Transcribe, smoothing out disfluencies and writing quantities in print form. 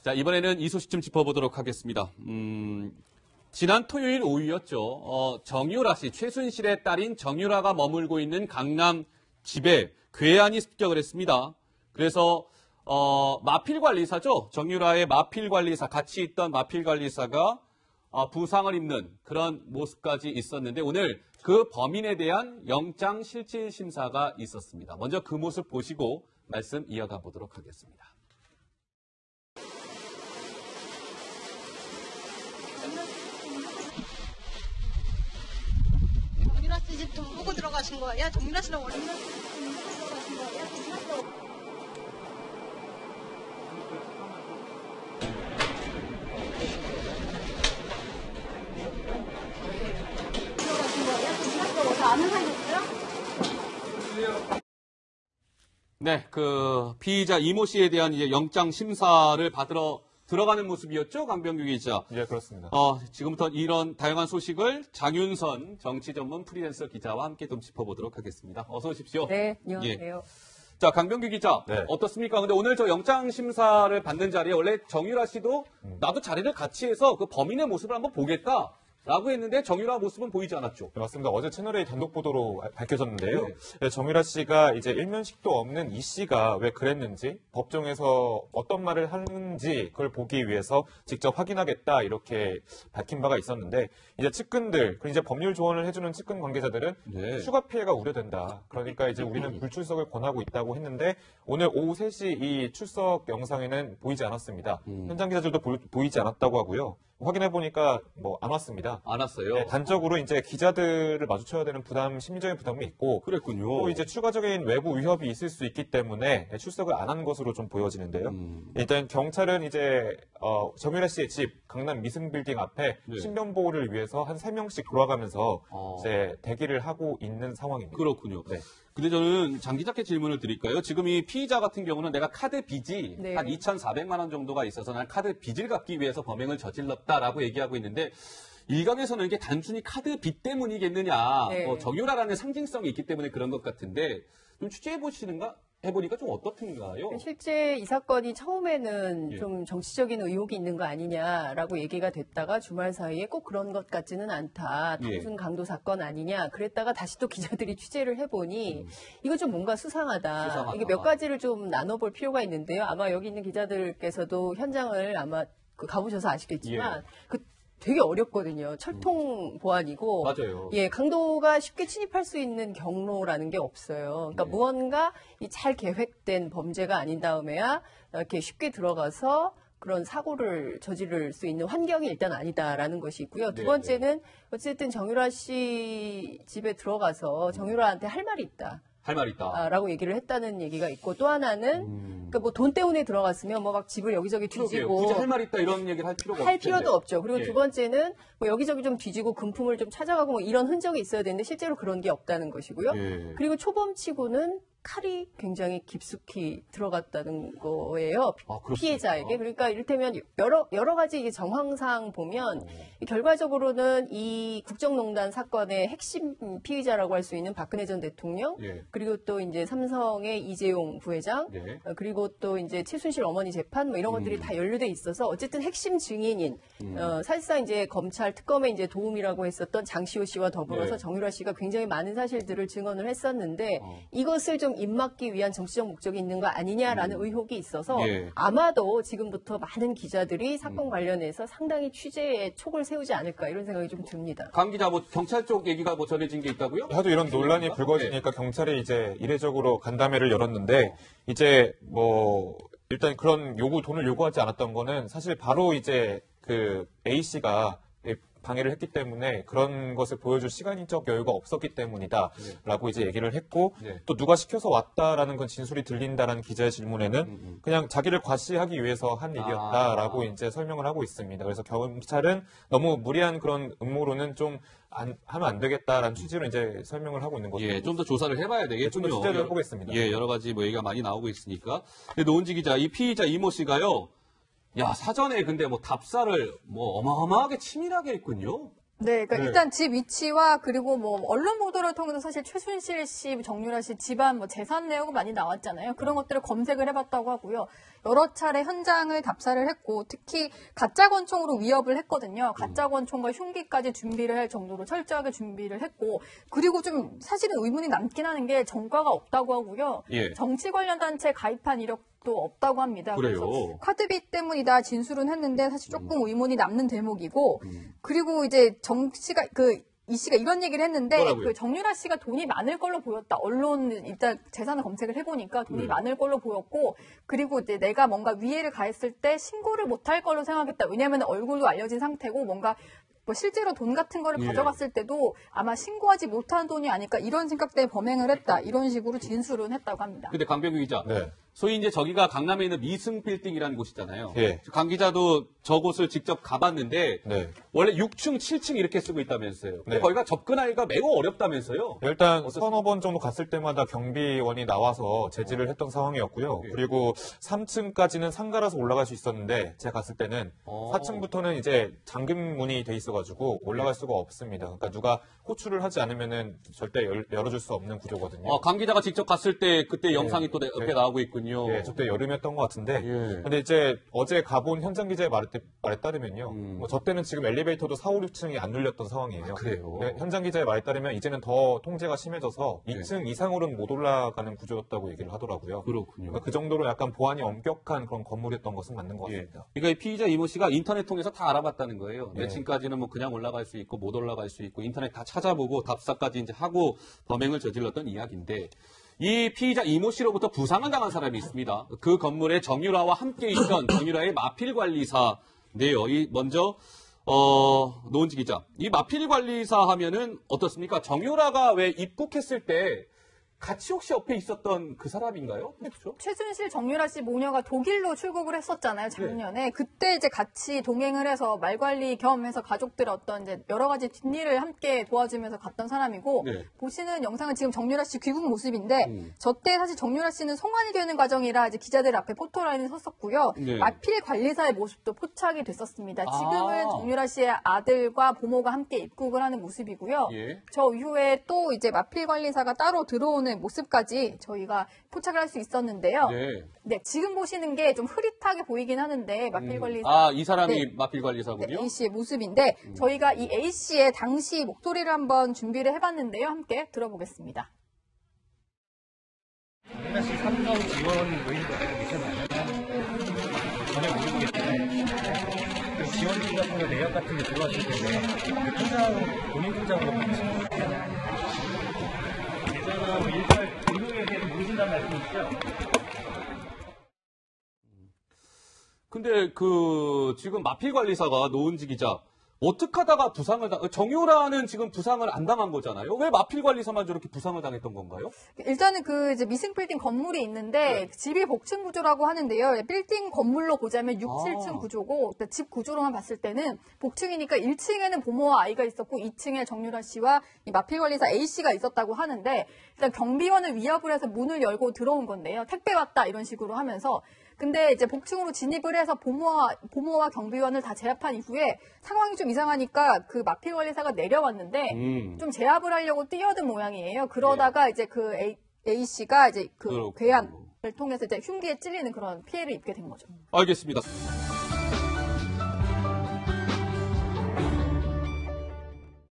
자, 이번에는 이 소식 좀 짚어보도록 하겠습니다. 지난 토요일 오후였죠. 정유라 씨, 최순실의 딸인 정유라가 머물고 있는 강남 집에 괴한이 습격을 했습니다. 그래서 마필관리사죠. 정유라의 마필관리사, 같이 있던 마필관리사가 부상을 입는 그런 모습까지 있었는데 오늘 그 범인에 대한 영장실질심사가 있었습니다. 먼저 그 모습 보시고 말씀 이어가 보도록 하겠습니다. 정유라 씨 집 돈 보고 들어가신 거예요? 정유라 씨랑 원룸 들어가신 거예요? 아는 사이였어요? 네, 그 피의자 이모 씨에 대한 이제 영장 심사를 받으러 들어가는 모습이었죠, 강병규 기자. 예, 그렇습니다. 지금부터 이런 다양한 소식을 장윤선 정치 전문 프리랜서 기자와 함께 좀 짚어보도록 하겠습니다. 어서 오십시오. 네, 안녕하세요. 예. 자, 강병규 기자, 네. 어떻습니까? 근데 오늘 저 영장 심사를 받는 자리에 원래 정유라 씨도 나도 자리를 같이 해서 그 범인의 모습을 한번 보겠다. 라고 했는데 정유라 모습은 보이지 않았죠. 네, 맞습니다. 어제 채널A 단독 보도로 밝혀졌는데요. 네, 정유라 씨가 이제 일면식도 없는 이 씨가 왜 그랬는지, 법정에서 어떤 말을 하는지 그걸 보기 위해서 직접 확인하겠다 이렇게 밝힌 바가 있었는데 이제 측근들, 그리고 이제 법률 조언을 해주는 측근 관계자들은 네. 추가 피해가 우려된다. 그러니까 이제 우리는 불출석을 권하고 있다고 했는데 오늘 오후 3시 이 출석 영상에는 보이지 않았습니다. 현장 기자들도 보이지 않았다고 하고요. 확인해보니까 안 왔습니다. 안 왔어요. 네, 단적으로 이제 기자들을 마주쳐야 되는 심리적인 부담이 있고, 그랬군요. 또 이제 추가적인 외부 위협이 있을 수 있기 때문에 출석을 안 한 것으로 좀 보여지는데요. 일단 경찰은 이제 정유라 씨의 집 강남 미승빌딩 앞에 네. 신변 보호를 위해서 한 3명씩 돌아가면서 이제 대기를 하고 있는 상황입니다. 그렇군요. 네. 근데 저는 장 기자께 질문을 드릴까요? 지금 이 피의자 같은 경우는 내가 카드 빚이 네. 한 2,400만 원 정도가 있어서 난 카드 빚을 갚기 위해서 범행을 저질렀다라고 얘기하고 있는데 일각에서는 이게 단순히 카드 빚 때문이겠느냐. 네. 정유라라는 상징성이 있기 때문에 그런 것 같은데 좀 해보니까 좀 어떻든가요? 실제 이 사건이 처음에는 예. 좀 정치적인 의혹이 있는 거 아니냐라고 얘기가 됐다가 주말 사이에 꼭 그런 것 같지는 않다. 예. 단순 강도 사건 아니냐. 그랬다가 다시 또 기자들이 취재를 해보니 이거 좀 뭔가 수상하다. 이게 몇 가지를 좀 나눠볼 필요가 있는데요. 아마 여기 있는 기자들께서도 현장을 아마 가보셔서 아시겠지만 되게 어렵거든요. 철통 보안이고. 맞아요. 예, 강도가 쉽게 침입할 수 있는 경로라는 게 없어요. 그러니까 무언가 잘 계획된 범죄가 아닌 다음에야 이렇게 쉽게 들어가서 그런 사고를 저지를 수 있는 환경이 일단 아니다라는 것이 있고요. 두 번째는 어쨌든 정유라 씨 집에 들어가서 정유라한테 할 말이 있다. 할 말 있다. 라고 얘기를 했다는 얘기가 있고 또 하나는 그러니까 돈 때문에 들어갔으면 막 집을 여기저기 뒤지고 굳이 할 말 있다 이런 얘기를 할 필요가 할 필요도 없죠. 그리고 예. 두 번째는 여기저기 좀 뒤지고 금품을 좀 찾아가고 이런 흔적이 있어야 되는데 실제로 그런 게 없다는 것이고요. 예. 그리고 초범치고는 칼이 굉장히 깊숙이 들어갔다는 거예요. 그렇습니까? 피해자에게. 그러니까 이를테면 여러 가지 이게 정황상 보면 결과적으로는 이 국정농단 사건의 핵심 피의자라고 할 수 있는 박근혜 전 대통령, 예. 그리고 또 이제 삼성의 이재용 부회장, 예. 그리고 또 이제 최순실 어머니 재판 이런 것들이 다 연루돼 있어서 어쨌든 핵심 증인인 사실상 이제 검찰 특검에 이제 도움이라고 했었던 장시호 씨와 더불어서 네. 정유라 씨가 굉장히 많은 사실들을 증언을 했었는데 이것을 좀 입막기 위한 정치적 목적이 있는 거 아니냐라는 의혹이 있어서 예. 아마도 지금부터 많은 기자들이 사건 관련해서 상당히 취재에 촉을 세우지 않을까 이런 생각이 좀 듭니다. 강 기자, 경찰 쪽 얘기가 전해진 게 있다고요? 하도 이런 논란이 불거지니까 경찰이 이제 이례적으로 간담회를 열었는데 이제 일단 그런 돈을 요구하지 않았던 거는 사실 바로 이제 그 A 씨가 방해를 했기 때문에 그런 것을 보여줄 시간적 여유가 없었기 때문이다라고 이제 얘기를 했고 또 누가 시켜서 왔다라는 건 진술이 들린다라는 기자의 질문에는 그냥 자기를 과시하기 위해서 한 일이었다라고 이제 설명을 하고 있습니다. 그래서 경찰은 너무 무리한 그런 음모로는 좀 하면 안 되겠다라는 취지로 이제 설명을 하고 있는 거죠. 예, 좀 더 조사를 해봐야 되겠군요. 좀 더 취재를 해보겠습니다. 예, 여러 가지 얘기가 많이 나오고 있으니까. 근데 노은지 기자, 이 피의자 이모 씨가요. 사전에 근데 답사를 어마어마하게 치밀하게 했군요. 네, 그러니까 네. 일단 집 위치와 그리고 뭐 언론 보도를 통해서 사실 최순실 씨, 정유라 씨 집안 뭐 재산 내역이 많이 나왔잖아요. 그런 것들을 검색을 해봤다고 하고요. 여러 차례 현장을 답사를 했고 특히 가짜 권총으로 위협을 했거든요. 가짜 권총과 흉기까지 준비를 할 정도로 철저하게 준비를 했고 그리고 좀 사실은 의문이 남긴 하는 게 전과가 없다고 하고요. 예. 정치 관련 단체에 가입한 이력도 없다고 합니다. 그래요. 그래서 카드비 때문이다 진술은 했는데 사실 조금 의문이 남는 대목이고 그리고 이제 이 씨가 이런 얘기를 했는데 뭐라고요? 그 정유라 씨가 돈이 많을 걸로 보였다. 언론 일단 재산을 검색을 해보니까 돈이 많을 걸로 보였고 그리고 이제 내가 뭔가 위해를 가했을 때 신고를 못할 걸로 생각했다. 왜냐하면 얼굴도 알려진 상태고 뭔가 뭐 실제로 돈 같은 거를 예. 가져갔을 때도 아마 신고하지 못한 돈이 아닐까 이런 생각 때문에 범행을 했다. 이런 식으로 진술은 했다고 합니다. 근데 강병규 기자, 네. 소위 이제 저기가 강남에 있는 미승 빌딩이라는 곳이잖아요. 예. 강 기자도 저곳을 직접 가봤는데 네. 원래 6층, 7층 이렇게 쓰고 있다면서요. 근데 네. 거기가 접근하기가 매우 어렵다면서요. 일단 어떻습니까? 서너 번 정도 갔을 때마다 경비원이 나와서 제지를 했던 상황이었고요. 예. 그리고 3층까지는 상가라서 올라갈 수 있었는데 제가 갔을 때는 4층부터는 이제 잠금문이 돼 있어가지고 올라갈 수가 없습니다. 그러니까 누가 호출을 하지 않으면은 절대 열어줄 수 없는 구조거든요. 강 기자가 직접 갔을 때 그때 영상이 또 옆에 네. 나오고 있군요. 예, 저때 여름이었던 것 같은데. 예. 근데 이제 어제 가본 현장 기자의 말에 따르면요. 뭐 저 때는 지금 엘리베이터도 4, 5, 6층이 안 눌렸던 상황이에요. 그래요? 네, 현장 기자의 말에 따르면 이제는 더 통제가 심해져서 2층 이상으로는 못 올라가는 구조였다고 얘기를 하더라고요. 그렇군요. 그러니까 그 정도로 약간 보안이 엄격한 그런 건물이었던 것은 맞는 것 예. 같습니다. 그러니까 이 피의자 이모 씨가 인터넷 통해서 다 알아봤다는 거예요. 네. 몇 층까지는 뭐 그냥 올라갈 수 있고 못 올라갈 수 있고 인터넷 다 찾아보고 답사까지 이제 하고 범행을 저질렀던 이야기인데 이 피의자 이모 씨로부터 부상을 당한 사람이 있습니다. 그 건물에 정유라와 함께 있던 정유라의 마필 관리사인데요. 이 먼저 노은지 기자, 이 마필 관리사 하면은 어떻습니까? 정유라가 왜 입국했을 때 같이 혹시 옆에 있었던 그 사람인가요? 그렇죠? 최순실, 정유라 씨 모녀가 독일로 출국을 했었잖아요, 작년에. 그때 이제 같이 동행을 해서 말 관리 겸해서 가족들 어떤 이제 여러 가지 뒷일을 함께 도와주면서 갔던 사람이고, 네. 보시는 영상은 지금 정유라 씨 귀국 모습인데, 저때 사실 정유라 씨는 송환이 되는 과정이라 이제 기자들 앞에 포토라인에 섰었고요. 네. 마필 관리사의 모습도 포착이 됐었습니다. 아. 지금은 정유라 씨의 아들과 부모가 함께 입국을 하는 모습이고요. 예. 저 이후에 또 이제 마필 관리사가 따로 들어오는 모습까지 저희가 포착을 할 수 있었는데요. 네. 네, 지금 보시는 게 좀 흐릿하게 보이긴 하는데 마필 관리사 이 사람이 네. 마필 관리사군요. A 씨의 모습인데 저희가 이 A 씨의 당시 목소리를 한번 준비를 해봤는데요. 함께 들어보겠습니다. 사실 삼성 지원 모임도 알고 계셨나요? 전혀 모르고 계시나요? 그 지원금 같은 거 내역 같은 게 들어왔을 텐데 그 통장 본인 통장으로 받으신 거예요? 예전하고 일절 이후에 대해서 모르신다는 말씀이시죠? 근데 지금 마필 관리사가 노은지 기자 어떻게 하다가 부상을 정유라는 지금 부상을 안 당한 거잖아요. 왜 마필 관리사만 저렇게 부상을 당했던 건가요? 일단은 그 이제 미승 빌딩 건물이 있는데 집이 복층 구조라고 하는데요. 빌딩 건물로 보자면 6, 7층 구조고 집 구조로만 봤을 때는 복층이니까 1층에는 부모와 아이가 있었고 2층에 정유라 씨와 이 마필 관리사 A 씨가 있었다고 하는데 일단 경비원을 위협을 해서 문을 열고 들어온 건데요. 택배 왔다 이런 식으로 하면서 근데 이제 복층으로 진입을 해서 부모와 경비원을 다 제압한 이후에 상황이 좀 이상하니까 그 마필 관리사가 내려왔는데 좀 제압을 하려고 뛰어든 모양이에요. 그러다가 이제 그 A 씨가 이제 그 그렇군요. 괴한을 통해서 이제 흉기에 찔리는 그런 피해를 입게 된 거죠. 알겠습니다.